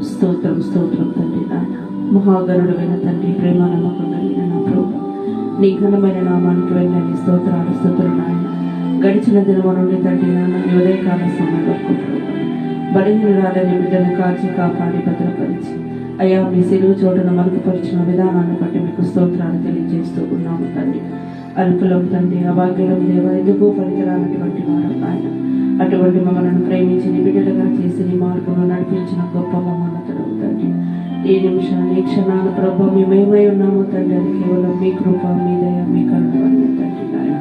స్తోత్రం స్తోత్రం తండ్రి నాయన. మహాగణుడైన తండ్రి, ప్రేమ నమ్మకం కలిగిన నా ప్రభు, నీ ఘనమైన నామానికి వెళ్ళని స్తోత్రాలు స్తుతులు నాయన. గడిచిన దినము నుండి తండ్రి నాన్న ఉదయకాల సమయం వరకు బలహీనురాలని బిడ్డను కాచి కాపాడి భద్రపరిచి అయ్యా మీ సెలువు చోటును మరుగుపరిచిన విధానాన్ని బట్టి మీకు స్తోత్రాలు తెలియజేస్తూ ఉన్నాము తండ్రి. అల్పులం తండ్రి, అభాగ్యులం దేవ, ఎందుకు పనికిరానటువంటి వారు ఆయన. అటువంటి మమ్మల్ని ప్రేమించి నీ బిడ్డలుగా చేసి నీ మార్గంలో నడిపించిన గొప్ప మమ్మల్ని తండ్రి. ఈ నిమిషాన్ని ఈ క్షణాల ప్రభు మేమేమై ఉన్నామో తండ్రి, అది కేవలం మీ కృప, మీ దయ, మీ కరుణ వల్ల తండ్రి నాయన.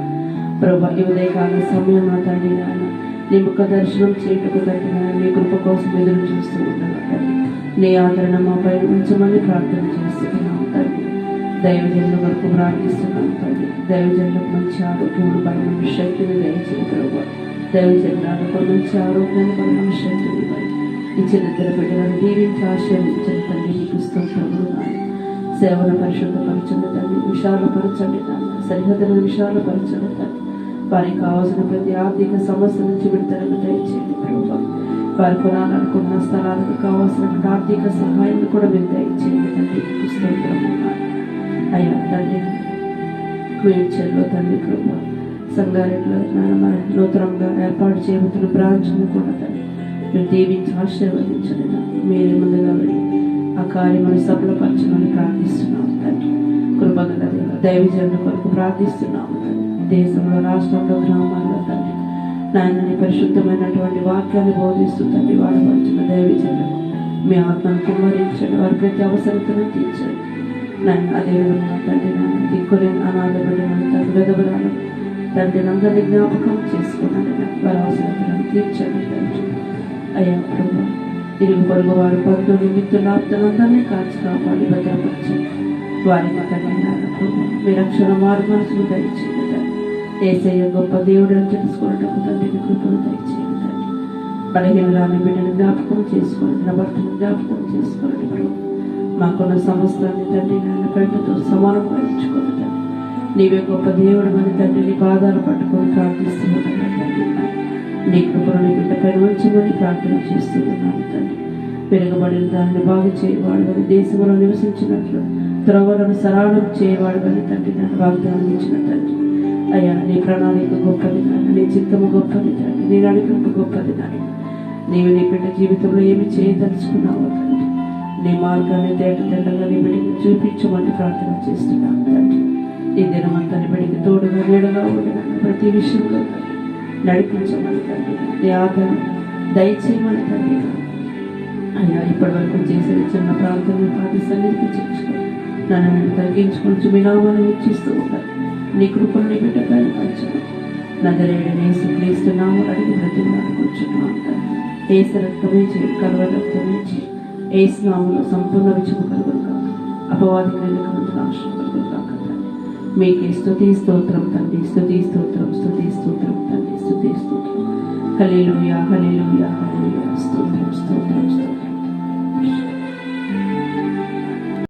ప్రభు ఈ ఉదయకాల సమయంలో తండ్రి నాయన నీ ముఖ దర్శనం చేయటకు తండ్రి నాయన నీ కృప కోసం ఎదురు చూస్తూ ఉన్నాను తండ్రి. నీ ఆదరణ మా పైన ఉంచమని ప్రార్థన చేస్తున్నాము తండ్రి. దైవజనుల వరకు ప్రార్థిస్తున్నాను తండ్రి. దైవజనులకు మంచి ఆరోగ్యములు, బలమైన శక్తిని దయచేయి ప్రభు. దైవజనులకు మంచి ఆరోగ్యాన్ని, బలమైన శక్తిని ఇవ్వాలి. ఇచ్చిన ఇద్దరు బిడ్డలను దీవించి ఆశీర్వదించండి తండ్రి. నీకు స్తోత్రములు నాయన. సేవను పరిశుద్ధపరచండి తండ్రి, విశాలపరచండి నాయన. సరిహద్దులను విశాలపరచండి తండ్రి. వారికి కావాల్సిన ప్రతి ఆర్థిక సమస్య నుంచి విడుదలను దయచేయండి ప్రభు. వారు కొనాలనుకున్న స్థలాలకు కావాల్సిన ఆర్థిక సహాయాన్ని కూడా మీరు దయచేయండి తండ్రి. నీకు స్తోత్రములు నాయన. అయ్యా తండ్రి, క్వీన్చెల్లో తండ్రి ప్రభు సంగారెడ్డిలో నాయన నూతనంగా ఏర్పాటు చేయబోతున్న బ్రాంచ్ను కూడా తండ్రి మీరు దీవించి ఆశీర్వదించండి. మీరే ముందుగా వెళ్ళి ఆ కార్యమును సఫలపరచమని ప్రార్థిస్తున్నాము తండ్రి. కృపగల దైవజనుల కొరకు ప్రార్థిస్తున్నాము తండ్రి. దేశంలో, రాష్ట్రంలో, గ్రామాల్లో తండ్రి నాయనని పరిశుద్ధమైనటువంటి వాక్యాన్ని బోధిస్తూ తండ్రి వాడబడుతున్న దైవజనులకు మీ ఆత్మను కుమ్మరించండి. వారి ప్రతి అవసరతను తీర్చండి నాయన. అదేవిధంగా తండ్రి నాయన దిక్కులేని అనాథ బిడ్డలను తండ్రి విధవరాలను తండ్రి అందరినీ జ్ఞాపకం చేసుకున్నాను. వారి అవసరతలను తీర్చండి తండ్రి. అయ్యా ప్రభు ఇరుగు పొరుగు వారు బంధువులు మిత్రులు ఆప్తులందరినీ కాచి కాపాడి భద్రపరచండి. వారికి తండ్రి నాయన ప్రభు మీ రక్షణ మారు మనసులు దయచేయండి తండ్రి. యేసయ్య గొప్ప దేవుడు అని తెలుసుకోవడానికి తండ్రి మీ కృపను దయచేయండి తండ్రి. బలహీనరాని బిడ్డను జ్ఞాపకం చేసుకోండి, నా భర్తను జ్ఞాపకం చేసుకోండి ప్రభు. మాకున్న సమస్తాన్ని తండ్రి నాయన పెంటతో సమానంగా ఎంచుకోండి తండ్రి. నీవే గొప్ప దేవుడు అని తండ్రి నీ పాదాలు పట్టుకొని ప్రార్థిస్తున్నాను తండ్రి. నీ కృపను నీ బిడ్డ పైన ఉంచమని ప్రార్థన చేస్తున్నాను తండ్రి. పెరగబడిన దానిని బాగు చేయవాడు దేశంలో నివసించినట్లు త్రోవలను సరళం చేయవాడు అని తండ్రి నన్ను వాగ్దానం ఇచ్చిన తండ్రి. అయ్యా నీ ప్రణాళిక గొప్పది నాయన, నీ చిత్తము గొప్పది తండ్రి, నీ నడిపింపు గొప్పది నాయన. నీవు నీ బిడ్డ జీవితంలో ఏమి చేయదలుచుకున్నావో తండ్రి, నీ మార్గాన్ని తెల్లగా నీ బిడ్డకి చూపించమని ప్రార్థన చేస్తున్నాను తండ్రి. ఈ దినమంతా నీ బిడ్డకి తోడుగా నీడగా ఉండిన ప్రతి విషయంలో తండ్రి నడిపించమని తండ్రి, నీ ఆదరణ దయచేయమని తండ్రి. అయ్యా ఇప్పటి వరకు చేసిన చిన్న ప్రాంతాన్ని పాటి సన్నిధికి చేర్చుకొని నన్ను నేను తగ్గించుకొని మీ నామాన్ని హెచ్చిస్తూ ఉంటాను. నీ కృపను నీ బిడ్డ పైన పంచుకొని నజరేయుడైన యేసుక్రీస్తు నామమున అడిగి బ్రతిమలాడి కూర్చున్నాను తండ్రి. యేసు రక్తమే చేయి, కలువరి రక్తమే చేయి. యేసు నామములో సంపూర్ణ విజయం కలుగును కాక, అపవాది క్రియలకు నాశనం కలుగును కాక తండ్రి. మీకే స్తుతి స్తోత్రం తండ్రి, స్తుతి స్తోత్రం, స్తుతి స్తోత్రం తండ్రి, స్తుతి స్తోత్రం. హల్లెలూయా హల్లెలూయా హల్లెలూయా, స్తోత్రం స్తోత్రం స్తోత్రం.